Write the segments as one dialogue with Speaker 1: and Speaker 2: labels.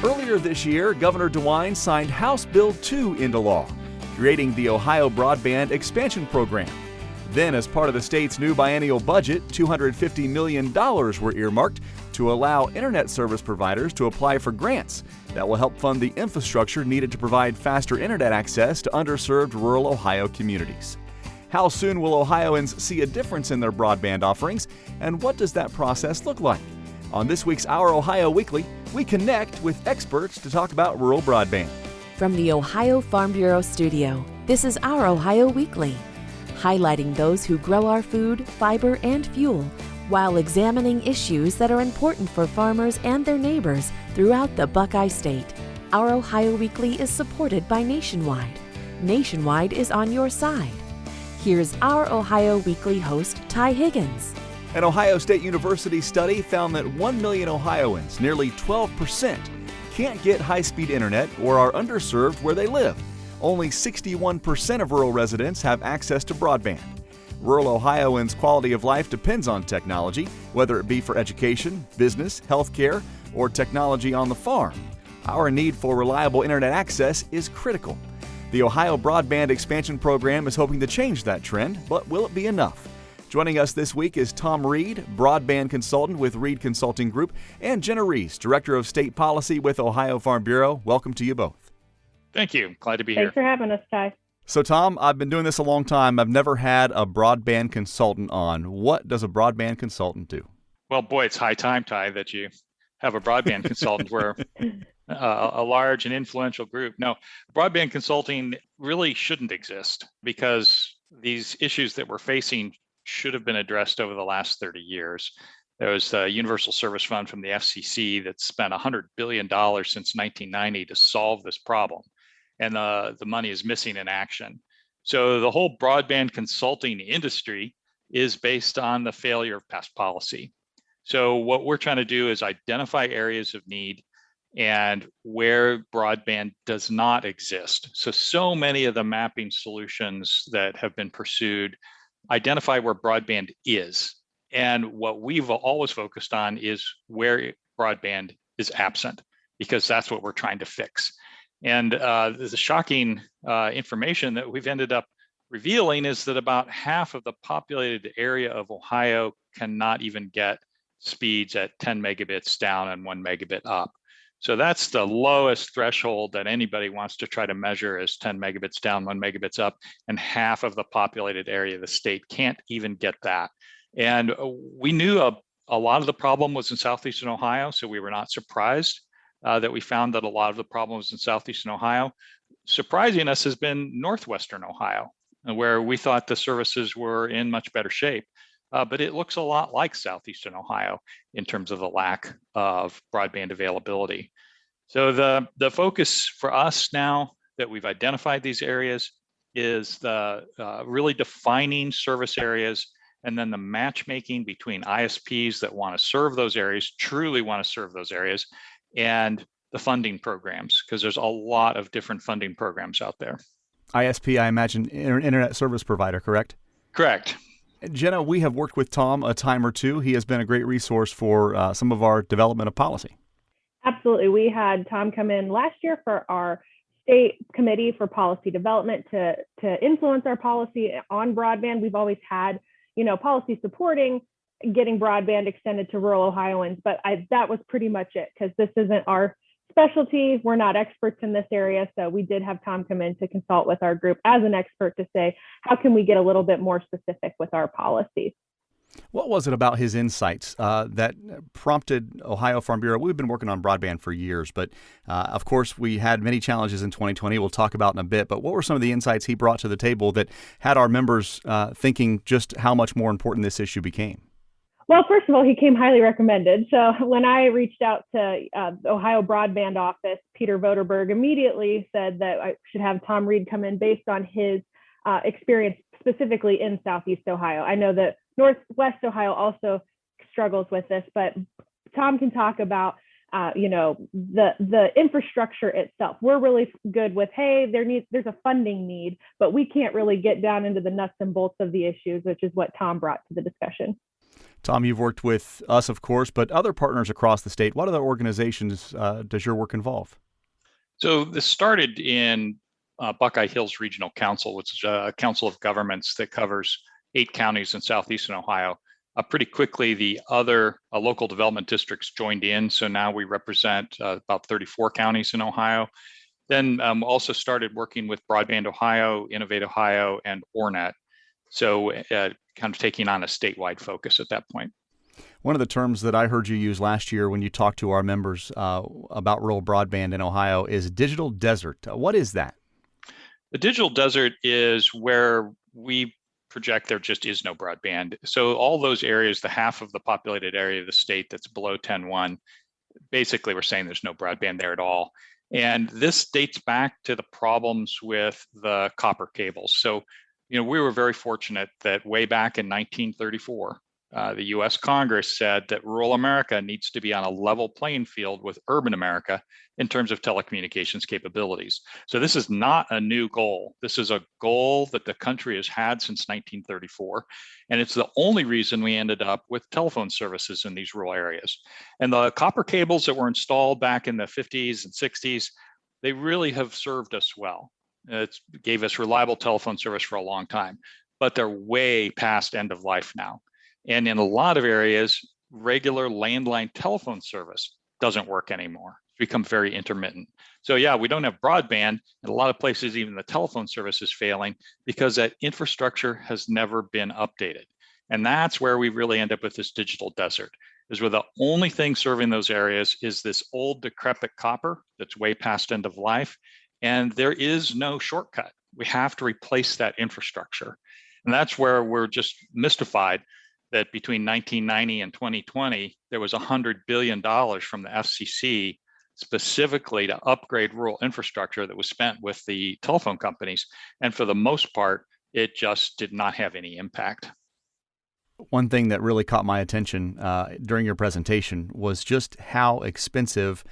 Speaker 1: Earlier this year, Governor DeWine signed House Bill 2 into law, creating the Ohio Broadband Expansion Program. Then, as part of the state's new biennial budget, $250 million were earmarked to allow internet service providers to apply for grants that will help fund the infrastructure needed to provide faster internet access to underserved rural Ohio communities. How soon will Ohioans see a difference in their broadband offerings, and what does that process look like? On this week's Our Ohio Weekly, we connect with experts to talk about rural broadband.
Speaker 2: From the Ohio Farm Bureau studio, this is Our Ohio Weekly, highlighting those who grow our food, fiber, and fuel, while examining issues that are important for farmers and their neighbors throughout the Buckeye State. Our Ohio Weekly is supported by Nationwide. Nationwide is on your side. Here's Our Ohio Weekly host, Ty Higgins.
Speaker 1: An Ohio State University study found that 1 million Ohioans, nearly 12%, can't get high-speed internet or are underserved where they live. Only 61% of rural residents have access to broadband. Rural Ohioans' quality of life depends on technology, whether it be for education, business, healthcare, or technology on the farm. Our need for reliable internet access is critical. The Ohio Broadband Expansion Program is hoping to change that trend, but will it be enough? Joining us this week is Tom Reed, broadband consultant with Reed Consulting Group, and Jenna Reese, Director of State Policy with Ohio Farm Bureau. Welcome to you both.
Speaker 3: Thank you. Glad to be here.
Speaker 4: Thanks for having us, Ty.
Speaker 1: So, Tom, I've been doing this a long time. I've never had a broadband consultant on. What does a broadband consultant do?
Speaker 3: Well, boy, it's high time, Ty, that you have a broadband consultant. We're a large and influential group. No, broadband consulting really shouldn't exist because these issues that we're facing should have been addressed over the last 30 years. There was a Universal Service Fund from the FCC that spent $100 billion since 1990 to solve this problem. And the money is missing in action. So the whole broadband consulting industry is based on the failure of past policy. So what we're trying to do is identify areas of need and where broadband does not exist. So many of the mapping solutions that have been pursued identify where broadband is. And what we've always focused on is where broadband is absent, because that's what we're trying to fix. And the shocking information that we've ended up revealing is that about half of the populated area of Ohio cannot even get speeds at 10 megabits down and 1 megabit up. So that's the lowest threshold that anybody wants to try to measure is 10 megabits down, 1 megabits up, and half of the populated area of the state can't even get that. And we knew a lot of the problem was in southeastern Ohio, so we were not surprised that we found that a lot of the problems in southeastern Ohio. Surprising us has been northwestern Ohio, where we thought the services were in much better shape. But it looks a lot like southeastern Ohio in terms of the lack of broadband availability. So the focus for us now that we've identified these areas is the really defining service areas and then the matchmaking between ISPs that want to serve those areas, truly want to serve those areas, and the funding programs, because there's a lot of different funding programs out there.
Speaker 1: ISP, I imagine, Internet Service Provider, correct?
Speaker 3: Correct.
Speaker 1: Jenna, we have worked with Tom a time or two. He has been a great resource for some of our development of policy.
Speaker 4: Absolutely. We had Tom come in last year for our state committee for policy development to influence our policy on broadband. We've always had, policy supporting getting broadband extended to rural Ohioans, but that was pretty much it because this isn't our specialty. We're not experts in this area. So we did have Tom come in to consult with our group as an expert to say, how can we get a little bit more specific with our policies?
Speaker 1: What was it about his insights that prompted Ohio Farm Bureau? We've been working on broadband for years, but of course we had many challenges in 2020 we'll talk about in a bit. But what were some of the insights he brought to the table that had our members thinking just how much more important this issue became?
Speaker 4: Well, first of all, he came highly recommended. So when I reached out to the Ohio Broadband Office, Peter Voderberg immediately said that I should have Tom Reed come in based on his experience specifically in Southeast Ohio. I know that Northwest Ohio also struggles with this, but Tom can talk about the infrastructure itself. We're really good with, hey, there's a funding need, but we can't really get down into the nuts and bolts of the issues, which is what Tom brought to the discussion.
Speaker 1: Tom, you've worked with us, of course, but other partners across the state. What other organizations does your work involve?
Speaker 3: So this started in Buckeye Hills Regional Council, which is a council of governments that covers 8 counties in southeastern Ohio. Pretty quickly, the other local development districts joined in. So now we represent about 34 counties in Ohio. Then also started working with Broadband Ohio, Innovate Ohio, and Ornet. So kind of taking on a statewide focus at that point.
Speaker 1: One of the terms that I heard you use last year when you talked to our members about rural broadband in Ohio is digital desert. What is that?
Speaker 3: The digital desert is where we project there just is no broadband. So all those areas, the half of the populated area of the state that's below 10.1, basically we're saying there's no broadband there at all. And this dates back to the problems with the copper cables. So, we were very fortunate that way back in 1934, the US Congress said that rural America needs to be on a level playing field with urban America in terms of telecommunications capabilities. So this is not a new goal. This is a goal that the country has had since 1934. And it's the only reason we ended up with telephone services in these rural areas. And the copper cables that were installed back in the 50s and 60s, they really have served us well. It gave us reliable telephone service for a long time, but they're way past end of life now. And in a lot of areas, regular landline telephone service doesn't work anymore. It's become very intermittent. So yeah, we don't have broadband. In a lot of places, even the telephone service is failing because that infrastructure has never been updated. And that's where we really end up with this digital desert, is where the only thing serving those areas is this old decrepit copper that's way past end of life. And there is no shortcut. We have to replace that infrastructure. And that's where we're just mystified that between 1990 and 2020, there was $100 billion from the FCC specifically to upgrade rural infrastructure that was spent with the telephone companies. And for the most part, it just did not have any impact.
Speaker 1: One thing that really caught my attention during your presentation was just how expensive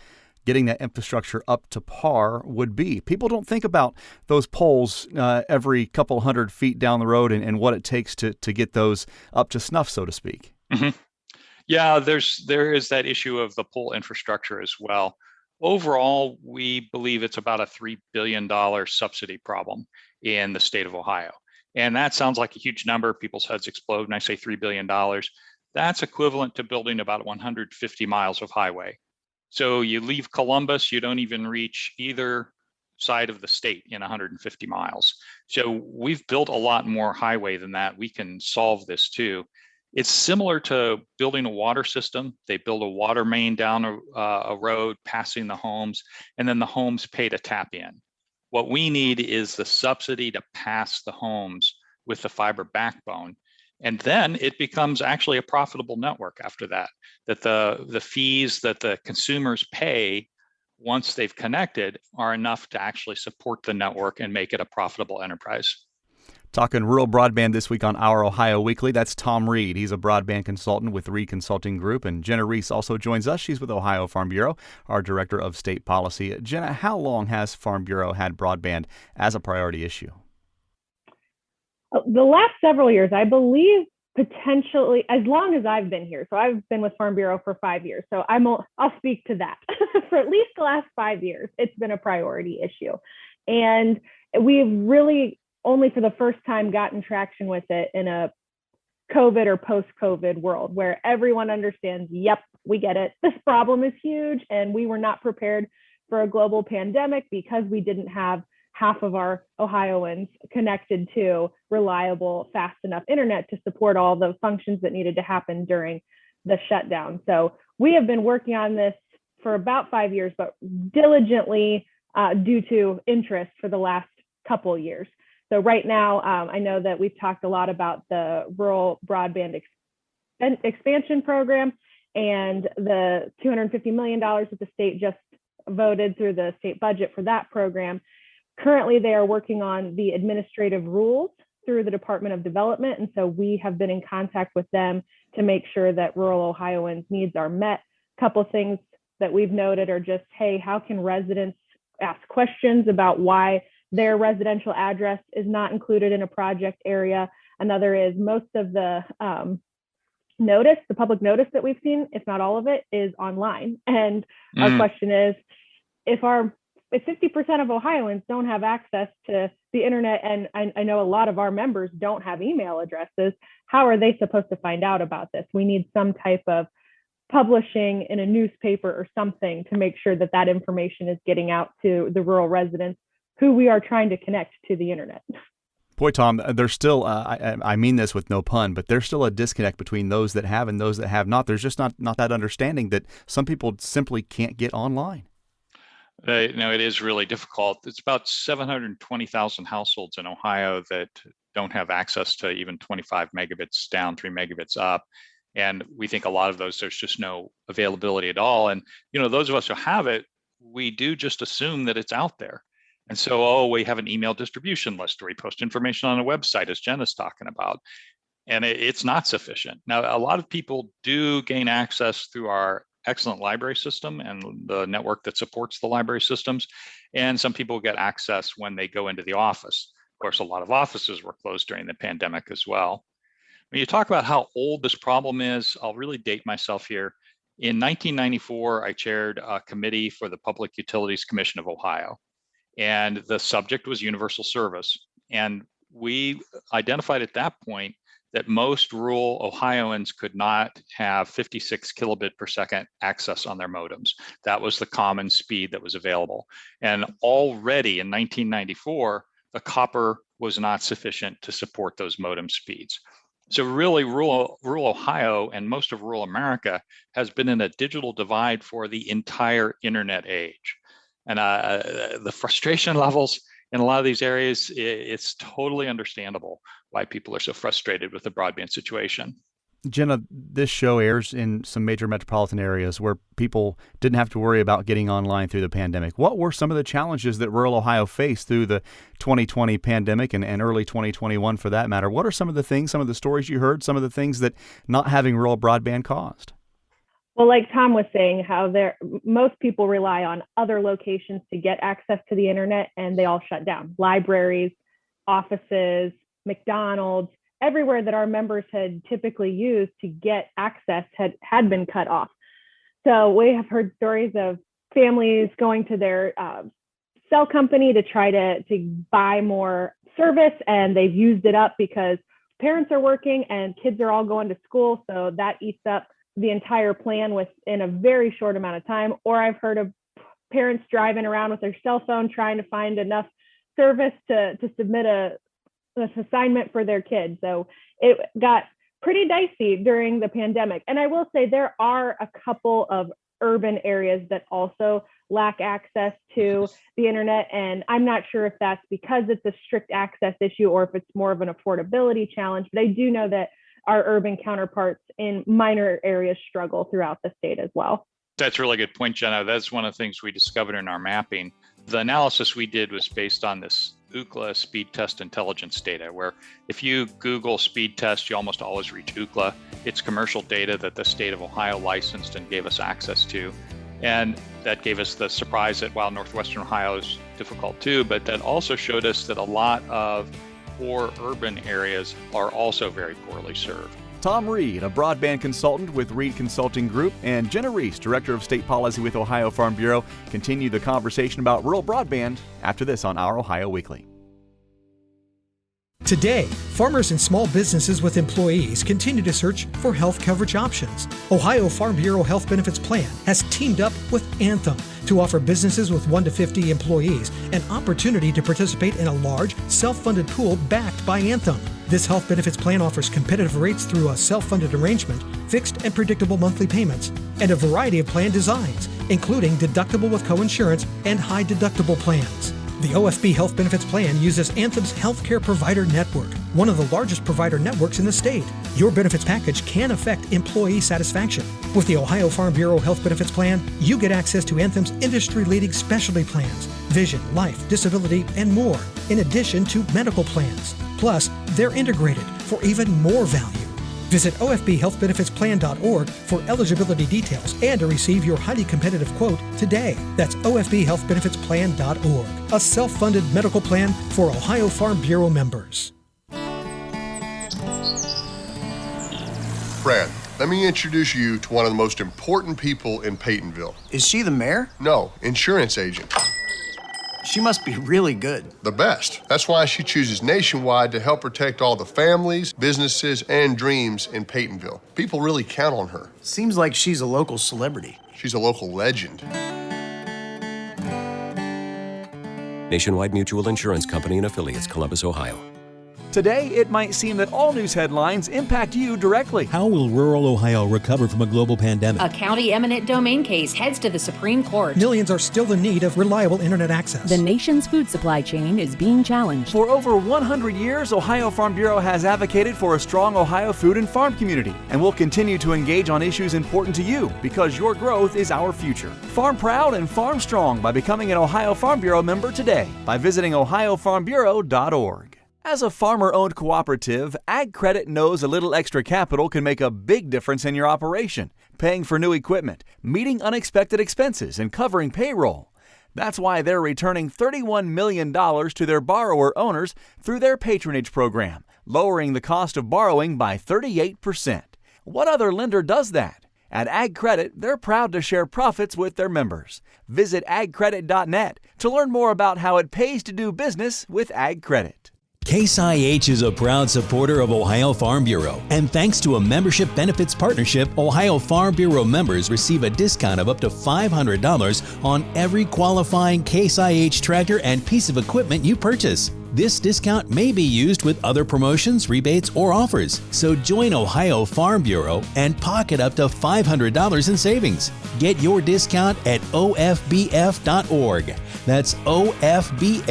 Speaker 1: getting that infrastructure up to par would be. People don't think about those poles every couple hundred feet down the road and what it takes to get those up to snuff, so to speak.
Speaker 3: Mm-hmm. Yeah, there is that issue of the pole infrastructure as well. Overall, we believe it's about a $3 billion subsidy problem in the state of Ohio. And that sounds like a huge number. People's heads explode when I say $3 billion. That's equivalent to building about 150 miles of highway. So you leave Columbus, you don't even reach either side of the state in 150 miles. So we've built a lot more highway than that. We can solve this too. It's similar to building a water system. They build a water main down a road, passing the homes, and then the homes pay to tap in. What we need is the subsidy to pass the homes with the fiber backbone. And then it becomes actually a profitable network after that, that the fees that the consumers pay once they've connected are enough to actually support the network and make it a profitable enterprise.
Speaker 1: Talking rural broadband this week on Our Ohio Weekly. That's Tom Reed. He's a broadband consultant with Reed Consulting Group. And Jenna Reese also joins us. She's with Ohio Farm Bureau, our Director of State Policy. Jenna, how long has Farm Bureau had broadband as a priority issue?
Speaker 4: The last several years, I believe, potentially as long as I've been here. So I've been with Farm Bureau for 5 years. So I'll speak to that. For at least the last 5 years, it's been a priority issue. And we've really only for the first time gotten traction with it in a COVID or post-COVID world where everyone understands, yep, we get it. This problem is huge. And we were not prepared for a global pandemic because we didn't have half of our Ohioans connected to reliable, fast enough internet to support all the functions that needed to happen during the shutdown. So we have been working on this for about 5 years, but diligently due to interest for the last couple years. So right now, I know that we've talked a lot about the rural broadband expansion program and the $250 million that the state just voted through the state budget for that program. Currently, they are working on the administrative rules through the Department of Development. And so we have been in contact with them to make sure that rural Ohioans' needs are met. A couple of things that we've noted are just, hey, how can residents ask questions about why their residential address is not included in a project area? Another is most of the notice, the public notice that we've seen, if not all of it, is online. And our question is, if 50% of Ohioans don't have access to the internet, and I know a lot of our members don't have email addresses, how are they supposed to find out about this? We need some type of publishing in a newspaper or something to make sure that that information is getting out to the rural residents who we are trying to connect to the internet.
Speaker 1: Boy, Tom, there's still, I mean this with no pun, but there's still a disconnect between those that have and those that have not. There's just not that understanding that some people simply can't get online.
Speaker 3: No, it is really difficult. It's about 720,000 households in Ohio that don't have access to even 25 megabits down, 3 megabits up. And we think a lot of those, there's just no availability at all. And, those of us who have it, we do just assume that it's out there. And so, we have an email distribution list, or we post information on a website, as Jen is talking about. And it's not sufficient. Now, a lot of people do gain access through our excellent library system and the network that supports the library systems. And some people get access when they go into the office. Of course, a lot of offices were closed during the pandemic as well. When you talk about how old this problem is, I'll really date myself here. In 1994, I chaired a committee for the Public Utilities Commission of Ohio, and the subject was universal service. And we identified at that point that most rural Ohioans could not have 56 kilobit per second access on their modems. That was the common speed that was available. And already in 1994, the copper was not sufficient to support those modem speeds. So really, rural Ohio and most of rural America has been in a digital divide for the entire internet age. And the frustration levels in a lot of these areas, it's totally understandable why people are so frustrated with the broadband situation.
Speaker 1: Jenna, this show airs in some major metropolitan areas where people didn't have to worry about getting online through the pandemic. What were some of the challenges that rural Ohio faced through the 2020 pandemic and early 2021 for that matter? What are some of the things, some of the stories you heard, some of the things that not having rural broadband caused?
Speaker 4: Well, like Tom was saying, how most people rely on other locations to get access to the internet, and they all shut down. Libraries, offices, McDonald's, everywhere that our members had typically used to get access had been cut off. So we have heard stories of families going to their cell company to try to buy more service, and they've used it up because parents are working and kids are all going to school. So that eats up the entire plan within a very short amount of time. Or I've heard of parents driving around with their cell phone trying to find enough service to submit an assignment for their kids. So it got pretty dicey during the pandemic. And I will say there are a couple of urban areas that also lack access to the internet. And I'm not sure if that's because it's a strict access issue or if it's more of an affordability challenge, but I do know that our urban counterparts in minor areas struggle throughout the state as well.
Speaker 3: That's a really good point, Jenna. That's one of the things we discovered in our mapping. The analysis we did was based on this Ookla speed test intelligence data, where if you Google speed test, you almost always reach Ookla. It's commercial data that the state of Ohio licensed and gave us access to. And that gave us the surprise that while Northwestern Ohio is difficult too, but that also showed us that a lot of poor urban areas are also very poorly served.
Speaker 1: Tom Reed, a broadband consultant with Reed Consulting Group, and Jenna Reese, Director of State Policy with Ohio Farm Bureau, continue the conversation about rural broadband after this on Our Ohio Weekly.
Speaker 5: Today, farmers and small businesses with employees continue to search for health coverage options. Ohio Farm Bureau Health Benefits Plan has teamed up with Anthem to offer businesses with 1 to 50 employees an opportunity to participate in a large, self-funded pool backed by Anthem. This health benefits plan offers competitive rates through a self-funded arrangement, fixed and predictable monthly payments, and a variety of plan designs, including deductible with coinsurance and high deductible plans. The OFB Health Benefits Plan uses Anthem's healthcare provider network, one of the largest provider networks in the state. Your benefits package can affect employee satisfaction. With the Ohio Farm Bureau Health Benefits Plan, you get access to Anthem's industry-leading specialty plans, vision, life, disability, and more, in addition to medical plans. Plus, they're integrated for even more value. Visit ofbhealthbenefitsplan.org for eligibility details and to receive your highly competitive quote today. That's ofbhealthbenefitsplan.org, a self-funded medical plan for Ohio Farm Bureau members.
Speaker 6: Brad, Let me introduce you to one of the most important people in Peytonville.
Speaker 7: Is she the mayor?
Speaker 6: No, insurance agent.
Speaker 7: She must be really good.
Speaker 6: The best. That's why she chooses Nationwide to help protect all the families, businesses, and dreams in Peytonville. People really count on her.
Speaker 7: Seems like she's a local celebrity.
Speaker 6: She's a local legend.
Speaker 8: Nationwide Mutual Insurance Company and Affiliates, Columbus, Ohio.
Speaker 1: Today, it might seem that all news headlines impact you directly.
Speaker 9: How will rural Ohio recover from a global pandemic?
Speaker 10: A county eminent domain case heads to the Supreme Court.
Speaker 5: Millions are still in need of reliable internet access.
Speaker 2: The nation's food supply chain is being challenged.
Speaker 1: For over 100 years, Ohio Farm Bureau has advocated for a strong Ohio food and farm community, and will continue to engage on issues important to you because your growth is our future. Farm proud and farm strong by becoming an Ohio Farm Bureau member today by visiting ohiofarmbureau.org. As a farmer-owned cooperative, Ag Credit knows a little extra capital can make a big difference in your operation, paying for new equipment, meeting unexpected expenses, and covering payroll. That's why they're returning $31 million to their borrower owners through their patronage program, lowering the cost of borrowing by 38%. What other lender does that? At Ag Credit, they're proud to share profits with their members. Visit agcredit.net to learn more about how it pays to do business with Ag Credit.
Speaker 9: Case IH is a proud supporter of Ohio Farm Bureau, and thanks to a membership benefits partnership, Ohio Farm Bureau members receive a discount of up to $500 on every qualifying Case IH tractor and piece of equipment you purchase. This discount may be used with other promotions, rebates, or offers, so join Ohio Farm Bureau and pocket up to $500 in savings. Get your discount at ofbf.org. That's ofbf.org.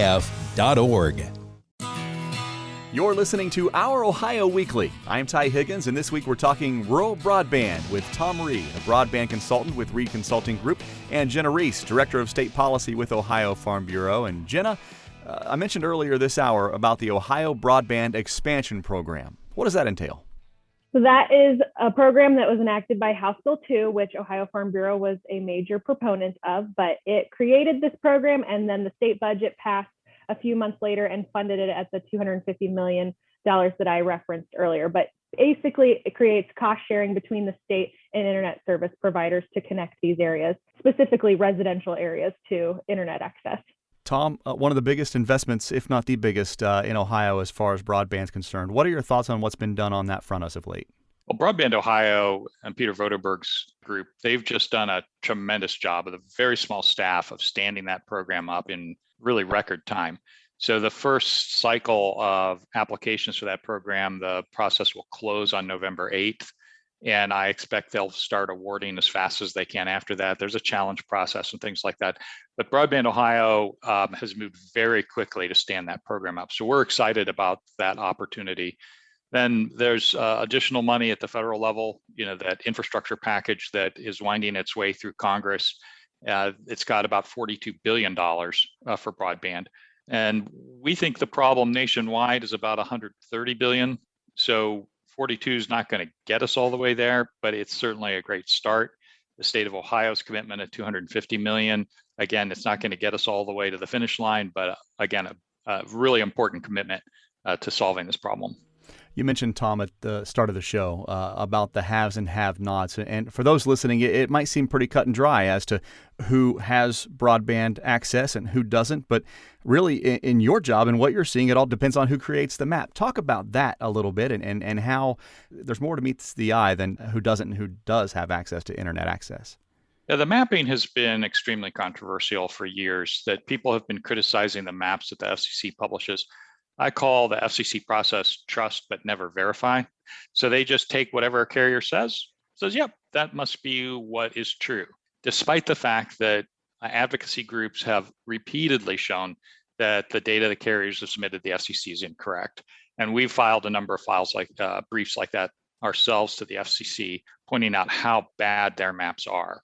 Speaker 1: You're listening to Our Ohio Weekly. I'm Ty Higgins, and this week we're talking rural broadband with Tom Reed, a broadband consultant with Reed Consulting Group, and Jenna Reese, Director of State Policy with Ohio Farm Bureau. And Jenna, I mentioned earlier this hour about the Ohio Broadband Expansion Program. What does that entail?
Speaker 4: So that is a program that was enacted by House Bill 2, which Ohio Farm Bureau was a major proponent of, but it created this program and then the state budget passed a few months later and funded it at the $250 million that I referenced earlier. But basically, it creates cost sharing between the state and internet service providers to connect these areas, specifically residential areas, to internet access.
Speaker 1: Tom, one of the biggest investments, if not the biggest, in Ohio as far as broadband is concerned. What are your thoughts on what's been done on that front as of late?
Speaker 3: Well, Broadband Ohio and Peter Voderberg's group, they've just done a tremendous job with a very small staff of standing that program up in really record time. So the first cycle of applications for that program, the process will close on November 8th. And I expect they'll start awarding as fast as they can after that. There's a challenge process and things like that. But Broadband Ohio has moved very quickly to stand that program up. So we're excited about that opportunity. Then there's additional money at the federal level, that infrastructure package that is winding its way through Congress. It's got about $42 billion for broadband. And we think the problem nationwide is about $130 billion. So 42 is not going to get us all the way there, but it's certainly a great start. The state of Ohio's commitment at $250 million. Again, it's not going to get us all the way to the finish line, but again, a really important commitment to solving this problem.
Speaker 1: You mentioned, Tom, at the start of the show about the haves and have-nots. And for those listening, it might seem pretty cut and dry as to who has broadband access and who doesn't. But really, in your job and what you're seeing, it all depends on who creates the map. Talk about that a little bit and how there's more to meet the eye than who doesn't and who does have access to internet access.
Speaker 3: Yeah, the mapping has been extremely controversial for years, that people have been criticizing the maps that the FCC publishes. I call the FCC process trust but never verify. So they just take whatever a carrier says, yep, that must be what is true, despite the fact that advocacy groups have repeatedly shown that the data the carriers have submitted to the FCC is incorrect. And we've filed a number of briefs like that ourselves to the FCC, pointing out how bad their maps are.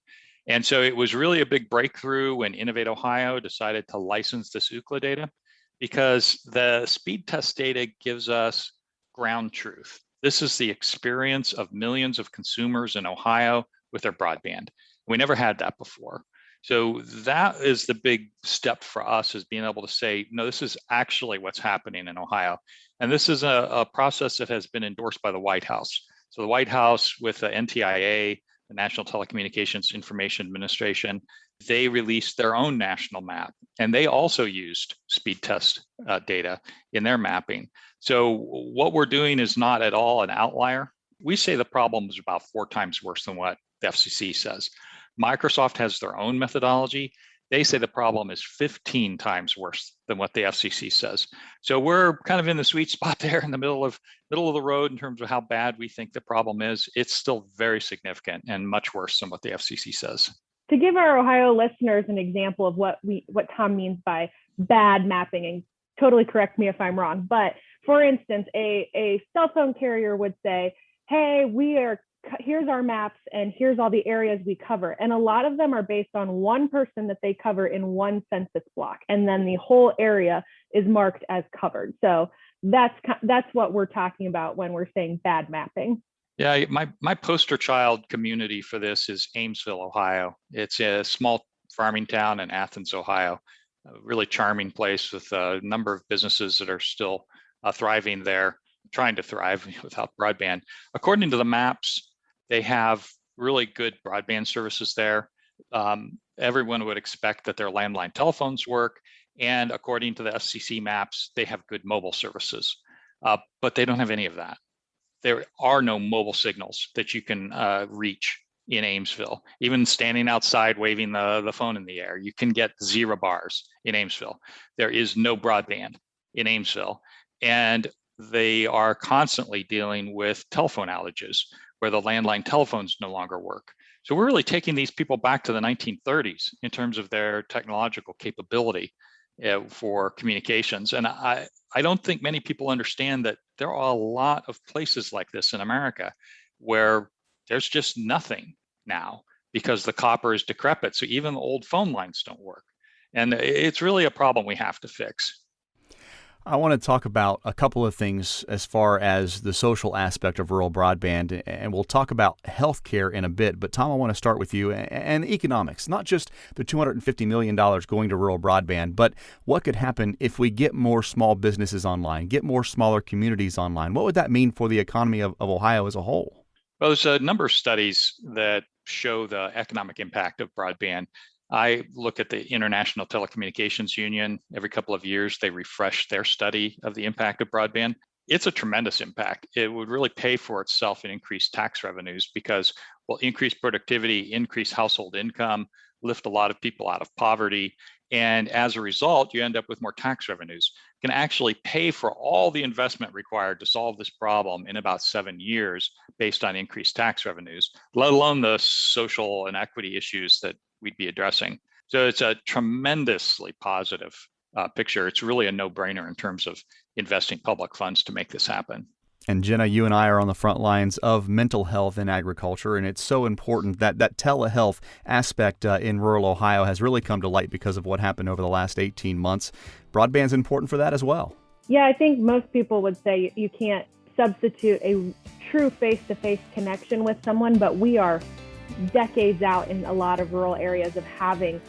Speaker 3: And so it was really a big breakthrough when Innovate Ohio decided to license this Ookla data, because the speed test data gives us ground truth. This is the experience of millions of consumers in Ohio with their broadband. We never had that before. So that is the big step for us, is being able to say, no, this is actually what's happening in Ohio. And this is a process that has been endorsed by the White House. So the White House with the NTIA, the National Telecommunications Information Administration, they released their own national map, and they also used speed test data in their mapping. So what we're doing is not at all an outlier. We say the problem is about 4 times worse than what the FCC says. Microsoft has their own methodology. They say the problem is 15 times worse than what the FCC says. So we're kind of in the sweet spot there in the middle of the road in terms of how bad we think the problem is. It's still very significant and much worse than what the FCC says.
Speaker 4: To give our Ohio listeners an example of what Tom means by bad mapping, and totally correct me if I'm wrong, but for instance, a cell phone carrier would say, hey, here's our maps and here's all the areas we cover. And a lot of them are based on one person that they cover in one census block. And then the whole area is marked as covered. So that's what we're talking about when we're saying bad mapping.
Speaker 3: Yeah, my poster child community for this is Amesville, Ohio. It's a small farming town in Athens, Ohio. A really charming place with a number of businesses that are still thriving there, trying to thrive without broadband. According to the maps, they have really good broadband services there. Everyone would expect that their landline telephones work. And according to the FCC maps, they have good mobile services, but they don't have any of that. There are no mobile signals that you can reach in Amesville. Even standing outside waving the phone in the air, you can get 0 bars in Amesville. There is no broadband in Amesville. And they are constantly dealing with telephone outages where the landline telephones no longer work. So we're really taking these people back to the 1930s in terms of their technological capability for communications. And I don't think many people understand that there are a lot of places like this in America where there's just nothing now because the copper is decrepit. So even the old phone lines don't work. And it's really a problem we have to fix.
Speaker 1: I want to talk about a couple of things as far as the social aspect of rural broadband, and we'll talk about healthcare in a bit. But Tom, I want to start with you and economics, not just the $250 million going to rural broadband, but what could happen if we get more small businesses online, get more smaller communities online? What would that mean for the economy of Ohio as a whole?
Speaker 3: Well, there's a number of studies that show the economic impact of broadband. I look at the International Telecommunications Union. Every couple of years, they refresh their study of the impact of broadband. It's a tremendous impact. It would really pay for itself in increased tax revenues because we'll increase productivity, increase household income, lift a lot of people out of poverty. And as a result, you end up with more tax revenues. You can actually pay for all the investment required to solve this problem in about 7 years based on increased tax revenues, let alone the social and equity issues that we'd be addressing. So it's a tremendously positive picture. It's really a no-brainer in terms of investing public funds to make this happen.
Speaker 1: And Jenna, you and I are on the front lines of mental health in agriculture, and it's so important that telehealth aspect in rural Ohio has really come to light because of what happened over the last 18 months. Broadband's important for that as well.
Speaker 4: Yeah, I think most people would say you can't substitute a true face-to-face connection with someone, but we are decades out in a lot of rural areas of having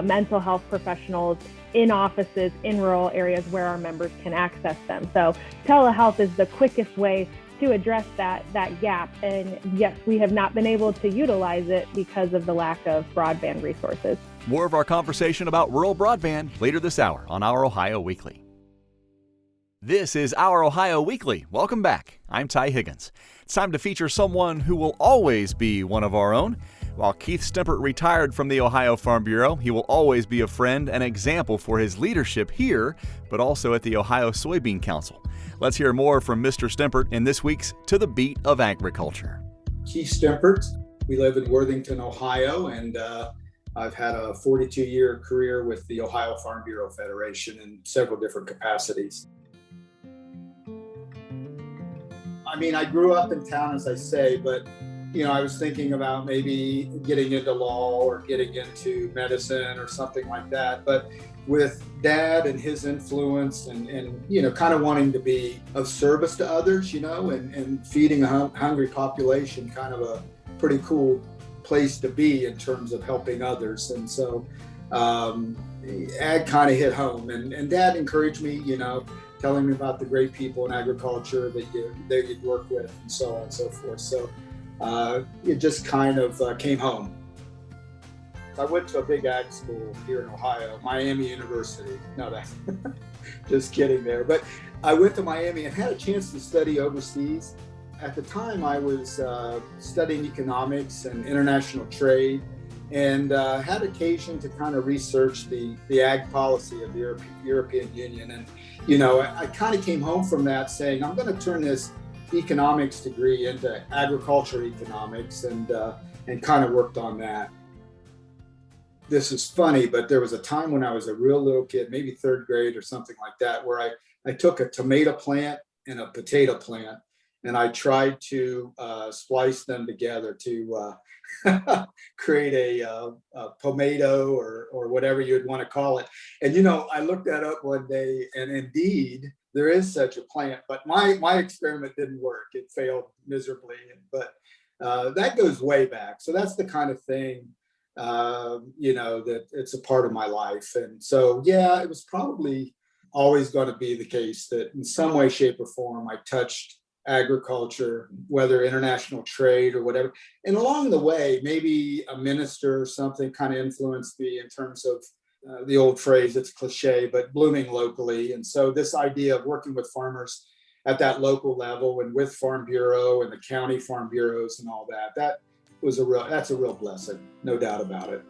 Speaker 4: mental health professionals in offices in rural areas where our members can access them. So telehealth is the quickest way to address that gap. And yes, we have not been able to utilize it because of the lack of broadband resources.
Speaker 1: More of our conversation about rural broadband later this hour on Our Ohio Weekly. This is Our Ohio Weekly. Welcome back. I'm Ty Higgins. It's time to feature someone who will always be one of our own. While Keith Stempert retired from the Ohio Farm Bureau, he will always be a friend and example for his leadership here, but also at the Ohio Soybean Council. Let's hear more from Mr. Stempert in this week's To the Beat of Agriculture.
Speaker 11: Keith Stempert. We live in Worthington, Ohio, and I've had a 42-year career with the Ohio Farm Bureau Federation in several different capacities. I mean, I grew up in town, as I say, but, I was thinking about maybe getting into law or getting into medicine or something like that. But with Dad and his influence and kind of wanting to be of service to others, and feeding a hungry population, kind of a pretty cool place to be in terms of helping others. And so ag kind of hit home, and Dad encouraged me, telling me about the great people in agriculture that you'd work with, and so on and so forth. So it just kind of came home. I went to a big ag school here in Ohio, Miami University. No, that just kidding there. But I went to Miami and had a chance to study overseas. At the time, I was studying economics and international trade, and had occasion to kind of research the ag policy of the European Union. And, I kind of came home from that saying, I'm going to turn this economics degree into agriculture economics, and kind of worked on that. This is funny, but there was a time when I was a real little kid, maybe third grade or something like that, where I took a tomato plant and a potato plant, and I tried to splice them together to create a pomato or whatever you'd want to call it. And, I looked that up one day, and indeed there is such a plant, but my experiment didn't work. It failed miserably, but that goes way back. So that's the kind of thing, that it's a part of my life. And so, yeah, it was probably always going to be the case that in some way, shape, or form, I touched agriculture, whether international trade or whatever. And along the way, maybe a minister or something kind of influenced me in terms of the old phrase, it's cliche, but blooming locally. And so this idea of working with farmers at that local level and with Farm Bureau and the county farm bureaus and all that, that's a real blessing, no doubt about it.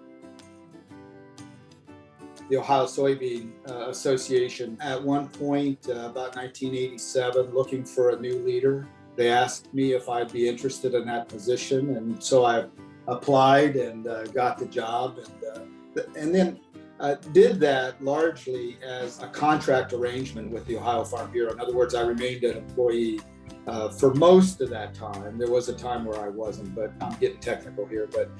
Speaker 11: The Ohio Soybean Association, at one point, about 1987, looking for a new leader. They asked me if I'd be interested in that position, and so I applied and got the job, and then did that largely as a contract arrangement with the Ohio Farm Bureau. In other words, I remained an employee for most of that time. There was a time where I wasn't, but I'm getting technical here. But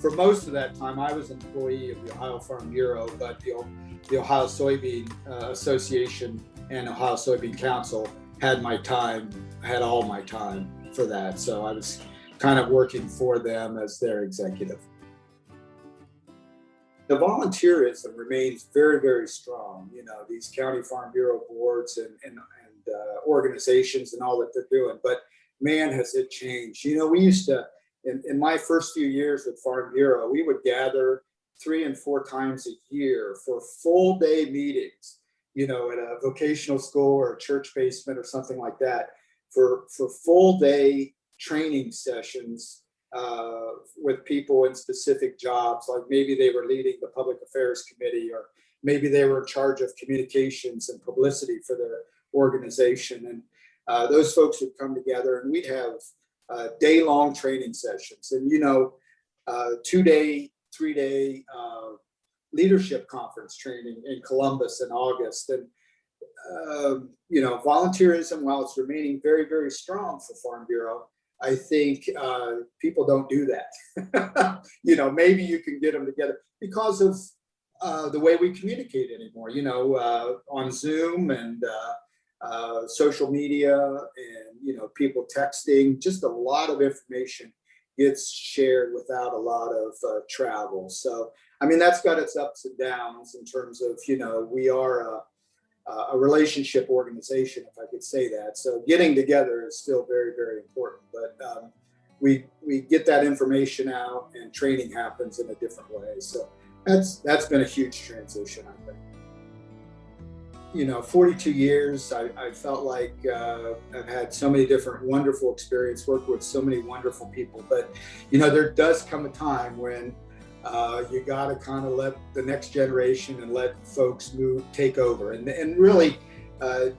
Speaker 11: for most of that time, I was an employee of the Ohio Farm Bureau, but the Ohio Soybean Association and Ohio Soybean Council had all my time for that. So I was kind of working for them as their executive. The volunteerism remains very, very strong. These county farm bureau boards and organizations and all that they're doing. But man, has it changed. We used to, in my first few years with Farm Bureau, we would gather 3 and 4 times a year for full day meetings, at a vocational school or a church basement or something like that, for full day training sessions with people in specific jobs. Like maybe they were leading the public affairs committee, or maybe they were in charge of communications and publicity for their organization. And those folks would come together, and we'd have day-long training sessions, and 2-day, 3-day leadership conference training in Columbus in August. And volunteerism, while it's remaining very, very strong for Farm Bureau, I think people don't do that. Maybe you can get them together because of the way we communicate anymore, on Zoom and social media, and people texting. Just a lot of information gets shared without a lot of travel. So that's got its ups and downs in terms of we are a relationship organization, if I could say that. So getting together is still very, very important. But we get that information out, and training happens in a different way. So that's been a huge transition, I think. 42 years, I felt like I've had so many different wonderful experiences, worked with so many wonderful people. But, there does come a time when you got to kind of let the next generation and let folks take over. And really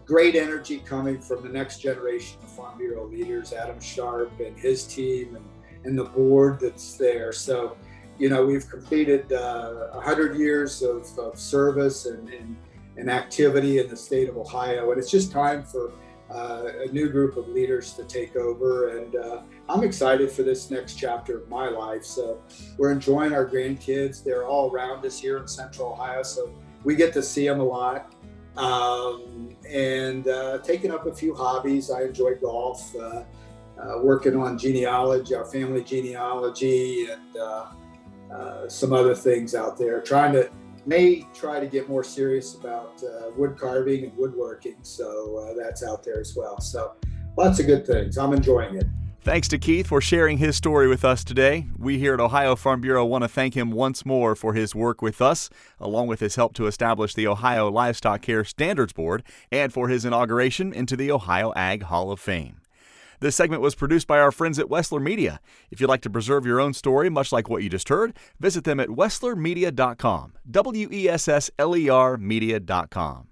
Speaker 11: great energy coming from the next generation of Farm Bureau leaders, Adam Sharp and his team and the board that's there. So, we've completed 100 years of service and activity in the state of Ohio. And it's just time for a new group of leaders to take over. And I'm excited for this next chapter of my life. So we're enjoying our grandkids. They're all around us here in Central Ohio, so we get to see them a lot. And taking up a few hobbies. I enjoy golf, working on genealogy, our family genealogy, and some other things out there, trying to may try to get more serious about wood carving and woodworking. So that's out there as well. So lots of good things. I'm enjoying it.
Speaker 1: Thanks to Keith for sharing his story with us today. We here at Ohio Farm Bureau want to thank him once more for his work with us, along with his help to establish the Ohio Livestock Care Standards Board, and for his inauguration into the Ohio Ag Hall of Fame. This segment was produced by our friends at Wessler Media. If you'd like to preserve your own story, much like what you just heard, visit them at wesslermedia.com, WESSLER media.com.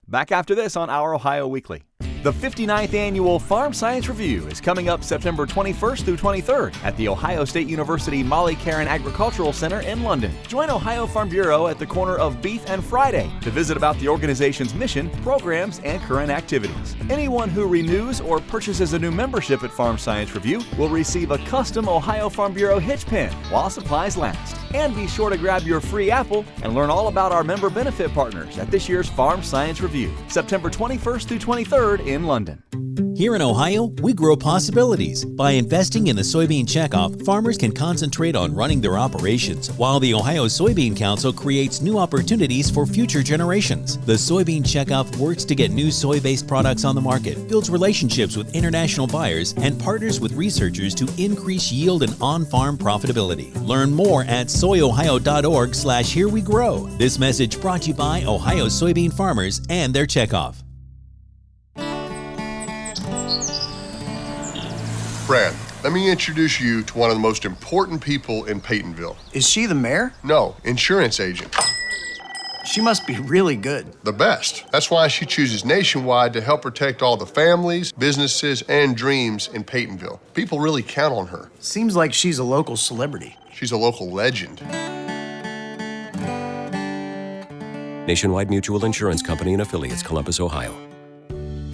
Speaker 1: Back after this on Our Ohio Weekly. The 59th Annual Farm Science Review is coming up September 21st through 23rd at the Ohio State University Molly Caron Agricultural Center in London. Join Ohio Farm Bureau at the corner of Beef and Friday to visit about the organization's mission, programs, and current activities. Anyone who renews or purchases a new membership at Farm Science Review will receive a custom Ohio Farm Bureau hitch pin while supplies last. And be sure to grab your free apple and learn all about our member benefit partners at this year's Farm Science Review, September 21st through 23rd in London.
Speaker 9: Here in Ohio, we grow possibilities. By investing in the soybean checkoff, farmers can concentrate on running their operations, while the Ohio Soybean Council creates new opportunities for future generations. The soybean checkoff works to get new soy-based products on the market, builds relationships with international buyers, and partners with researchers to increase yield and on-farm profitability. Learn more at soyohio.org/herewegro. This message brought to you by Ohio soybean farmers and their checkoff.
Speaker 6: Brad, let me introduce you to one of the most important people in Peytonville.
Speaker 7: Is she the mayor?
Speaker 6: No, insurance agent.
Speaker 7: She must be really good.
Speaker 6: The best. That's why she chooses Nationwide to help protect all the families, businesses, and dreams in Peytonville. People really count on her.
Speaker 7: Seems like she's a local celebrity.
Speaker 6: She's a local legend.
Speaker 8: Nationwide Mutual Insurance Company and Affiliates, Columbus, Ohio.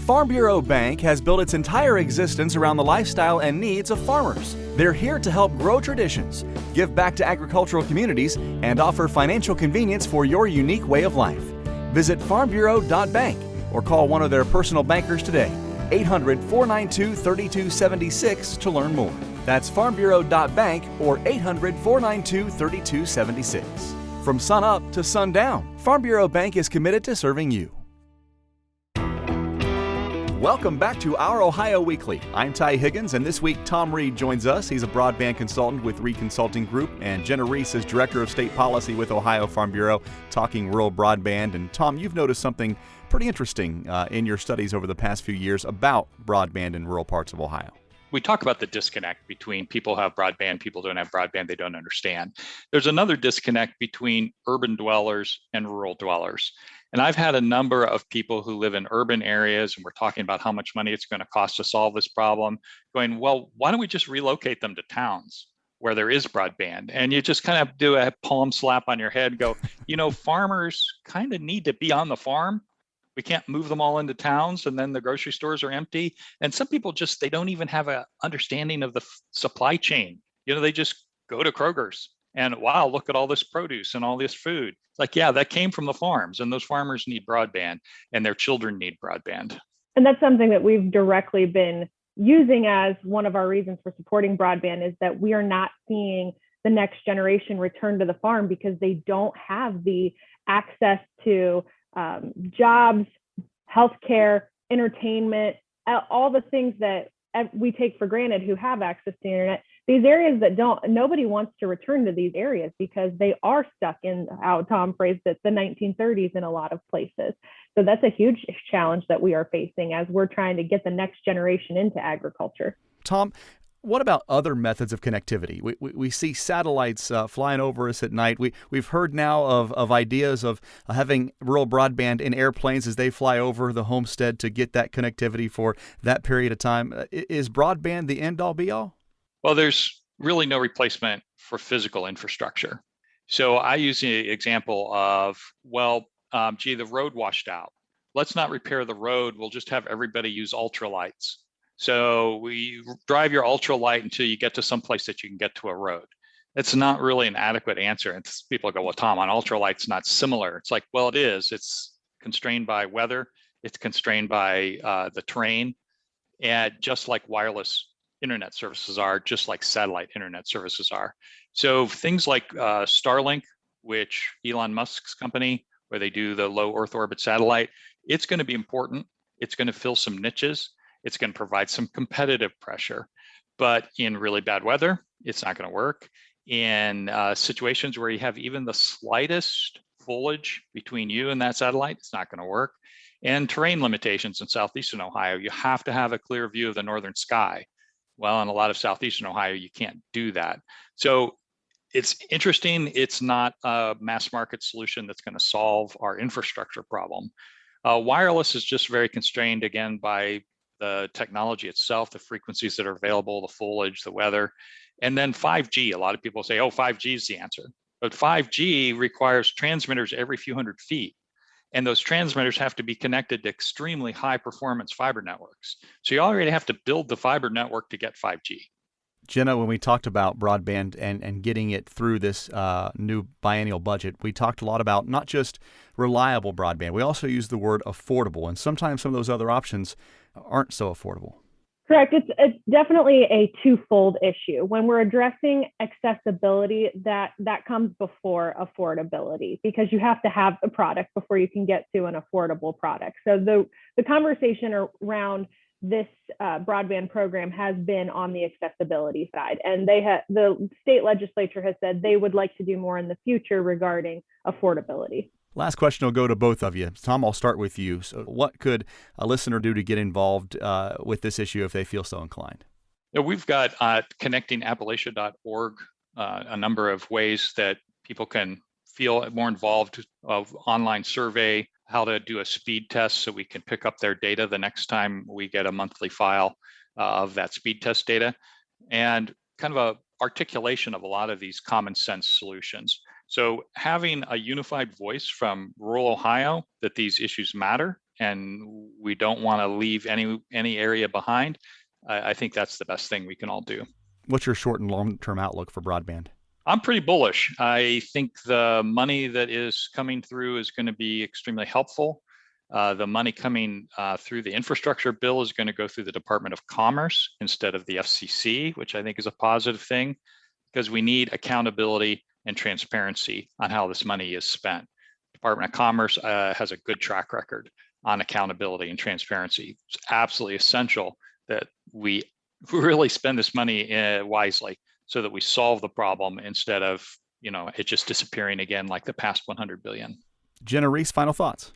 Speaker 1: Farm Bureau Bank has built its entire existence around the lifestyle and needs of farmers. They're here to help grow traditions, give back to agricultural communities, and offer financial convenience for your unique way of life. Visit farmbureau.bank or call one of their personal bankers today, 800-492-3276 to learn more. That's farmbureau.bank or 800-492-3276. From sun up to sundown, Farm Bureau Bank is committed to serving you. Welcome back to Our Ohio Weekly. I'm Ty Higgins, and this week Tom Reed joins us. He's a broadband consultant with Reed Consulting Group, and Jenna Reese is Director of State Policy with Ohio Farm Bureau, talking rural broadband. And Tom, you've noticed something pretty interesting in your studies over the past few years about broadband in rural parts of Ohio.
Speaker 3: We talk about the disconnect between people who have broadband, people don't have broadband, they don't understand. There's another disconnect between urban dwellers and rural dwellers. And I've had a number of people who live in urban areas, and we're talking about how much money it's going to cost to solve this problem, going, well, why don't we just relocate them to towns where there is broadband? And you just kind of do a palm slap on your head, go, farmers kind of need to be on the farm. We can't move them all into towns, and then the grocery stores are empty. And some people they don't even have an understanding of the supply chain. They just go to Kroger's and, wow, look at all this produce and all this food. It's like, yeah, that came from the farms, and those farmers need broadband, and their children need broadband.
Speaker 4: And that's something that we've directly been using as one of our reasons for supporting broadband, is that we are not seeing the next generation return to the farm because they don't have the access to jobs, healthcare, entertainment, all the things that we take for granted who have access to the internet. These areas that don't, nobody wants to return to these areas because they are stuck in, how Tom phrased it, the 1930s in a lot of places. So that's a huge challenge that we are facing as we're trying to get the next generation into agriculture.
Speaker 1: Tom, what about other methods of connectivity? We see satellites flying over us at night. We've heard now of ideas of having rural broadband in airplanes as they fly over the homestead to get that connectivity for that period of time. Is broadband the end-all be-all?
Speaker 3: Well, there's really no replacement for physical infrastructure. So I use the example of, the road washed out. Let's not repair the road. We'll just have everybody use ultralights. So we drive your ultralight until you get to some place that you can get to a road. It's not really an adequate answer. And people go, well, Tom, on ultralight's not similar. It's like, well, it is. It's constrained by weather. It's constrained by the terrain. And just like wireless internet services are, just like satellite internet services are. So things like Starlink which Elon Musk's company, where they do the low Earth orbit satellite, it's going to be important. It's going to fill some niches. It's going to provide some competitive pressure. But in really bad weather, it's not going to work. In situations where you have even the slightest foliage between you and that satellite, it's not going to work. And terrain limitations in southeastern Ohio, you have to have a clear view of the northern sky. Well, in a lot of southeastern Ohio, you can't do that. So it's interesting. It's not a mass market solution that's going to solve our infrastructure problem. Wireless is just very constrained, again, by the technology itself, the frequencies that are available, the foliage, the weather. And then 5G, a lot of people say, oh, 5G is the answer. But 5G requires transmitters every few hundred feet. And those transmitters have to be connected to extremely high performance fiber networks. So you already have to build the fiber network to get 5G.
Speaker 1: Jenna, when we talked about broadband and getting it through this new biennial budget, we talked a lot about not just reliable broadband. We also used the word affordable, and sometimes some of those other options aren't so affordable.
Speaker 4: Correct. It's definitely a twofold issue. When we're addressing accessibility, that comes before affordability, because you have to have a product before you can get to an affordable product. So the conversation around this broadband program has been on the accessibility side, and the state legislature has said they would like to do more in the future regarding affordability.
Speaker 1: Last question will go to both of you. Tom, I'll start with you. So what could a listener do to get involved with this issue if they feel so inclined?
Speaker 3: Yeah, we've got connectingappalachia.org, a number of ways that people can feel more involved, of online survey, how to do a speed test so we can pick up their data the next time we get a monthly file of that speed test data, and kind of a articulation of a lot of these common sense solutions. So having a unified voice from rural Ohio that these issues matter and we don't want to leave any area behind, I think that's the best thing we can all do.
Speaker 1: What's your short and long-term outlook for broadband?
Speaker 3: I'm pretty bullish. I think the money that is coming through is going to be extremely helpful. The money coming through the infrastructure bill is going to go through the Department of Commerce instead of the FCC, which I think is a positive thing, because we need accountability and transparency on how this money is spent. Department of Commerce has a good track record on accountability and transparency. It's absolutely essential that we really spend this money wisely so that we solve the problem instead of, it just disappearing again like the past 100 billion.
Speaker 1: Jenna Reese, final thoughts.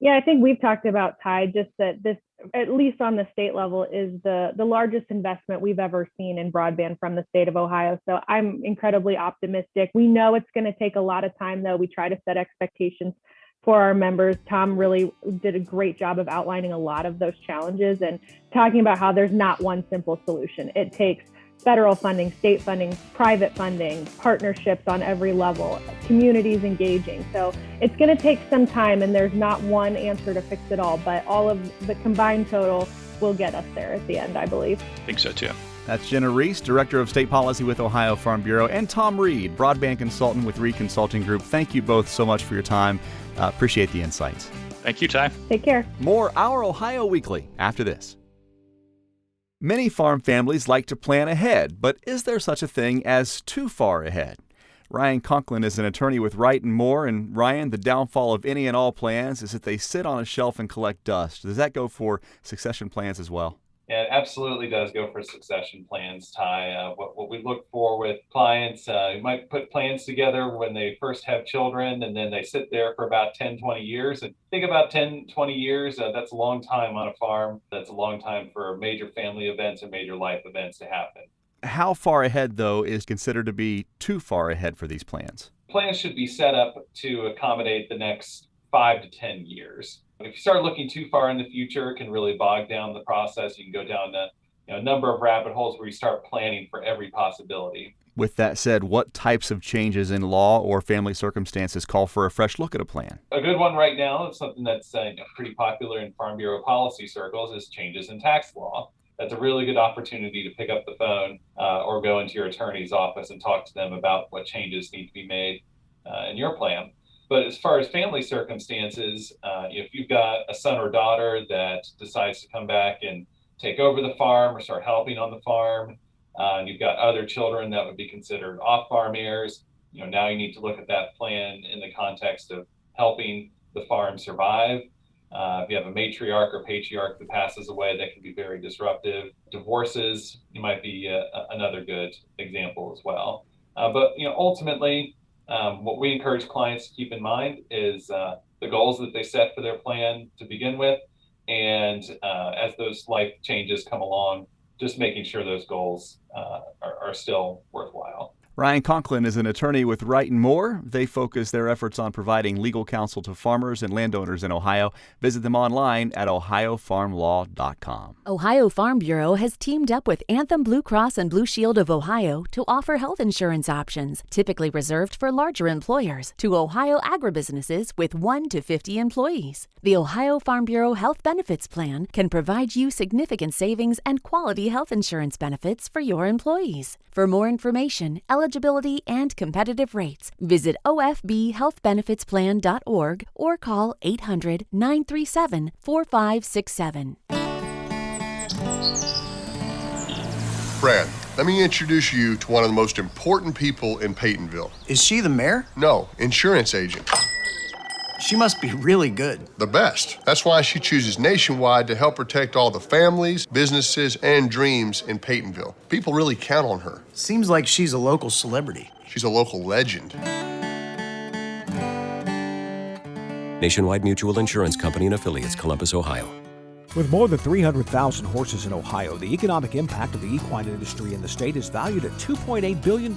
Speaker 4: Yeah, I think we've talked about, Ty, just that this, at least on the state level, is the largest investment we've ever seen in broadband from the state of Ohio. So I'm incredibly optimistic. We know it's going to take a lot of time, though. We try to set expectations for our members. Tom really did a great job of outlining a lot of those challenges and talking about how there's not one simple solution. It takes federal funding, state funding, private funding, partnerships on every level, communities engaging. So it's going to take some time, and there's not one answer to fix it all, but all of the combined total will get us there at the end, I believe.
Speaker 3: I think so too.
Speaker 1: That's Jenna Reese, Director of State Policy with Ohio Farm Bureau, and Tom Reed, Broadband Consultant with Reed Consulting Group. Thank you both so much for your time. Appreciate the insights.
Speaker 3: Thank you, Ty.
Speaker 4: Take care.
Speaker 1: More Our Ohio Weekly after this. Many farm families like to plan ahead, but is there such a thing as too far ahead? Ryan Conklin is an attorney with Wright & Moore, and Ryan, the downfall of any and all plans is that they sit on a shelf and collect dust. Does that go for succession plans as well?
Speaker 12: Yeah, it absolutely does go for succession plans, Ty. What we look for with clients, you might put plans together when they first have children, and then they sit there for about 10, 20 years. And think about 10, 20 years, that's a long time on a farm. That's a long time for major family events and major life events to happen.
Speaker 1: How far ahead, though, is considered to be too far ahead for these plans?
Speaker 12: Plans should be set up to accommodate the next 5 to 10 years. If you start looking too far in the future, it can really bog down the process. You can go down a number of rabbit holes where you start planning for every possibility.
Speaker 1: With that said, what types of changes in law or family circumstances call for a fresh look at a plan?
Speaker 12: A good one right now, something that's pretty popular in Farm Bureau policy circles, is changes in tax law. That's a really good opportunity to pick up the phone or go into your attorney's office and talk to them about what changes need to be made in your plan. But as far as family circumstances, if you've got a son or daughter that decides to come back and take over the farm or start helping on the farm, and you've got other children that would be considered off-farm heirs, now you need to look at that plan in the context of helping the farm survive. If you have a matriarch or patriarch that passes away, that can be very disruptive. Divorces might be another good example as well. But ultimately, what we encourage clients to keep in mind is the goals that they set for their plan to begin with, and as those life changes come along, just making sure those goals are still worthwhile.
Speaker 1: Ryan Conklin is an attorney with Wright & Moore. They focus their efforts on providing legal counsel to farmers and landowners in Ohio. Visit them online at ohiofarmlaw.com.
Speaker 2: Ohio Farm Bureau has teamed up with Anthem Blue Cross and Blue Shield of Ohio to offer health insurance options, typically reserved for larger employers, to Ohio agribusinesses with 1 to 50 employees. The Ohio Farm Bureau Health Benefits Plan can provide you significant savings and quality health insurance benefits for your employees. For more information, eligibility, and competitive rates, visit ofbhealthbenefitsplan.org or call 800-937-4567.
Speaker 6: Brad, let me introduce you to one of the most important people in Peytonville.
Speaker 7: Is she the mayor?
Speaker 6: No, insurance agent.
Speaker 7: She must be really good.
Speaker 6: The best. That's why she chooses Nationwide to help protect all the families, businesses, and dreams in Peytonville. People really count on her.
Speaker 7: Seems like she's a local celebrity.
Speaker 6: She's a local legend.
Speaker 8: Nationwide Mutual Insurance Company and Affiliates, Columbus, Ohio.
Speaker 13: With more than 300,000 horses in Ohio, the economic impact of the equine industry in the state is valued at $2.8 billion.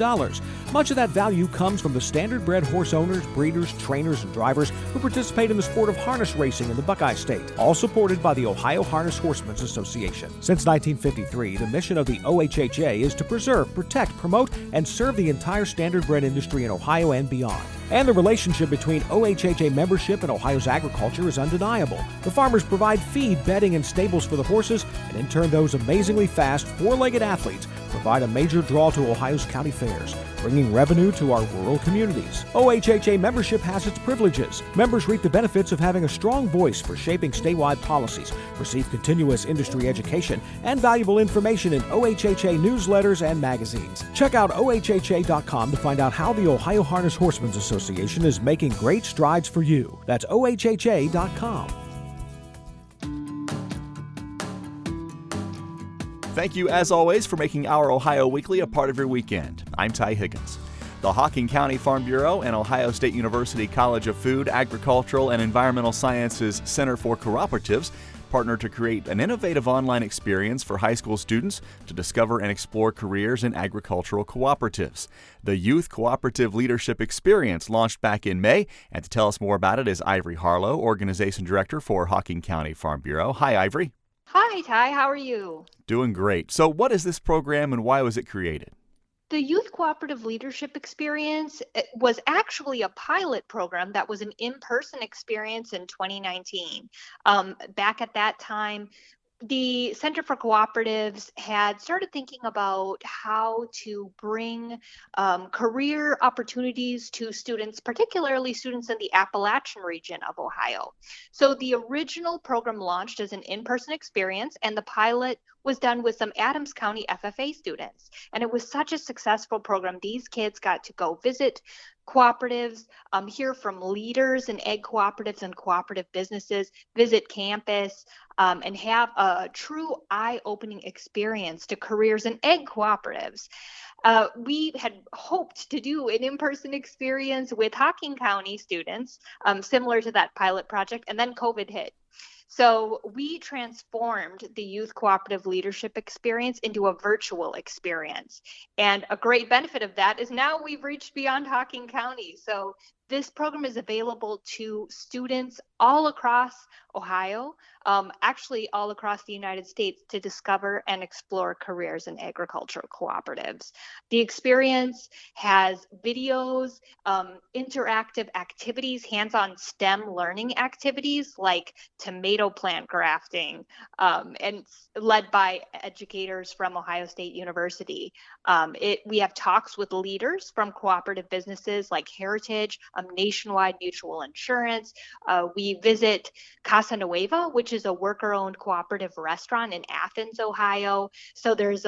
Speaker 13: Much of that value comes from the standard-bred horse owners, breeders, trainers, and drivers who participate in the sport of harness racing in the Buckeye State, all supported by the Ohio Harness Horsemen's Association. Since 1953, the mission of the OHHA is to preserve, protect, promote, and serve the entire standard-bred industry in Ohio and beyond. And the relationship between OHHA membership and Ohio's agriculture is undeniable. The farmers provide feed, bedding, and stables for the horses, and in turn those amazingly fast, four-legged athletes provide a major draw to Ohio's county fairs, bringing revenue to our rural communities. OHHA membership has its privileges. Members reap the benefits of having a strong voice for shaping statewide policies, receive continuous industry education, and valuable information in OHHA newsletters and magazines. Check out OHHA.com to find out how the Ohio Harness Horsemen's Association is making great strides for you. That's OHHA.com.
Speaker 1: Thank you, as always, for making our Ohio Weekly a part of your weekend. I'm Ty Higgins. The Hocking County Farm Bureau and Ohio State University College of Food, Agricultural, and Environmental Sciences Center for Cooperatives partnered to create an innovative online experience for high school students to discover and explore careers in agricultural cooperatives. The Youth Cooperative Leadership Experience launched back in May, and to tell us more about it is Ivory Harlow, Organization Director for Hocking County Farm Bureau. Hi, Ivory.
Speaker 14: Hi, Ty. How are you?
Speaker 1: Doing great. So what is this program and why was it created?
Speaker 14: The Youth Cooperative Leadership Experience was actually a pilot program that was an in-person experience in 2019. Back at that time, the Center for Cooperatives had started thinking about how to bring career opportunities to students, particularly students in the Appalachian region of Ohio. So the original program launched as an in-person experience, and the pilot was done with some Adams County FFA students. And it was such a successful program. These kids got to go visit cooperatives, hear from leaders in egg cooperatives and cooperative businesses, visit campus, and have a true eye-opening experience to careers in egg cooperatives. We had hoped to do an in-person experience with Hocking County students, similar to that pilot project, and then COVID hit. So we transformed the Youth Cooperative Leadership Experience into a virtual experience. And a great benefit of that is now we've reached beyond Hocking County. So this program is available to students all across Ohio, actually all across the United States, to discover and explore careers in agricultural cooperatives. The experience has videos, interactive activities, hands-on STEM learning activities like tomato plant grafting, and led by educators from Ohio State University. We have talks with leaders from cooperative businesses like Heritage, Nationwide Mutual Insurance. We visit Casa Nueva, which is a worker-owned cooperative restaurant in Athens, Ohio. So there's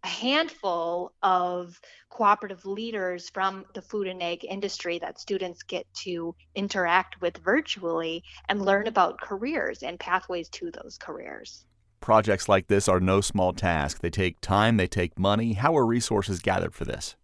Speaker 14: a handful of cooperative leaders from the food and ag industry that students get to interact with virtually and learn about careers and pathways to those careers.
Speaker 1: Projects like this are no small task. They take time, they take money. How are resources gathered for this?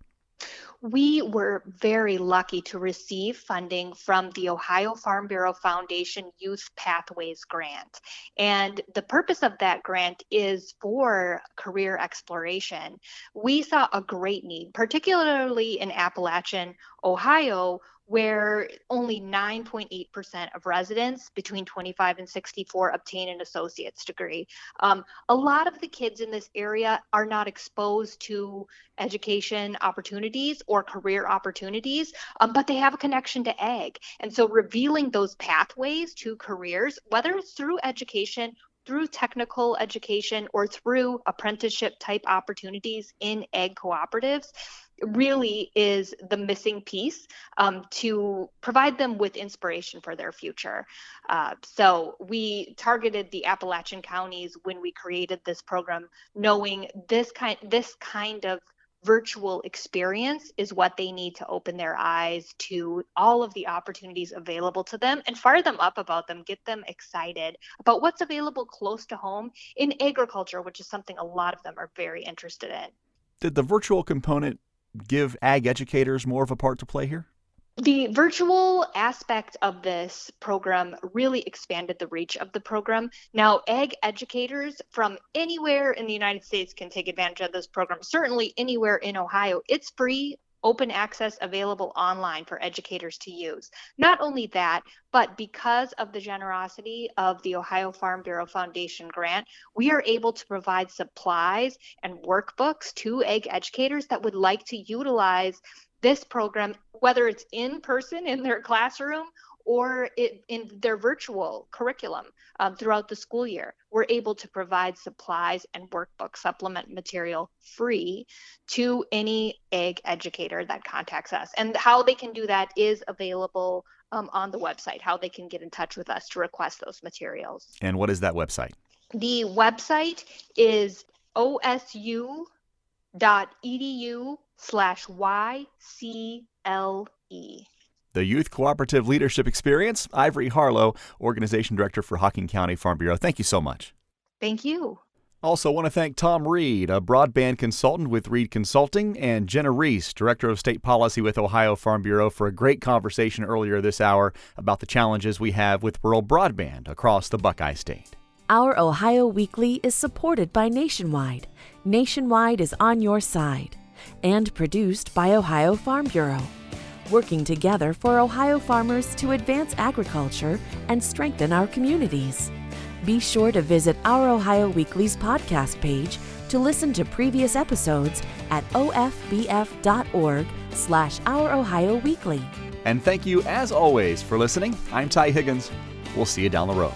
Speaker 14: We were very lucky to receive funding from the Ohio Farm Bureau Foundation Youth Pathways Grant. And the purpose of that grant is for career exploration. We saw a great need, particularly in Appalachian, Ohio, where only 9.8% of residents between 25 and 64 obtain an associate's degree. A lot of the kids in this area are not exposed to education opportunities or career opportunities, but they have a connection to ag. And so revealing those pathways to careers, whether it's through education, through technical education, or through apprenticeship type opportunities in ag cooperatives, really is the missing piece to provide them with inspiration for their future. So we targeted the Appalachian counties when we created this program, knowing this kind of virtual experience is what they need to open their eyes to all of the opportunities available to them and fire them up about them, get them excited about what's available close to home in agriculture, which is something a lot of them are very interested in.
Speaker 1: Did the virtual component give ag educators more of a part to play here?
Speaker 14: The virtual aspect of this program really expanded the reach of the program. Now, ag educators from anywhere in the United States can take advantage of this program, certainly anywhere in Ohio. It's free, open access, available online for educators to use. Not only that, but because of the generosity of the Ohio Farm Bureau Foundation grant, we are able to provide supplies and workbooks to ag educators that would like to utilize this program, whether it's in person in their classroom or in their virtual curriculum throughout the school year. We're able to provide supplies and workbook supplement material free to any ag educator that contacts us. And how they can do that is available on the website, how they can get in touch with us to request those materials.
Speaker 1: And what is that website?
Speaker 14: The website is osu.edu/YCLE.
Speaker 1: The Youth Cooperative Leadership Experience. Ivory Harlow, Organization Director for Hocking County Farm Bureau. Thank you so much.
Speaker 14: Thank you.
Speaker 1: Also want to thank Tom Reed, a broadband consultant with Reed Consulting, and Jenna Reese, Director of State Policy with Ohio Farm Bureau, for a great conversation earlier this hour about the challenges we have with rural broadband across the Buckeye State.
Speaker 2: Our Ohio Weekly is supported by Nationwide. Nationwide is on your side. And produced by Ohio Farm Bureau. Working together for Ohio farmers to advance agriculture and strengthen our communities. Be sure to visit our Ohio Weekly's podcast page to listen to previous episodes at ofbf.org/Our Ohio Weekly.
Speaker 1: And thank you, as always, for listening. I'm Ty Higgins. We'll see you down the road.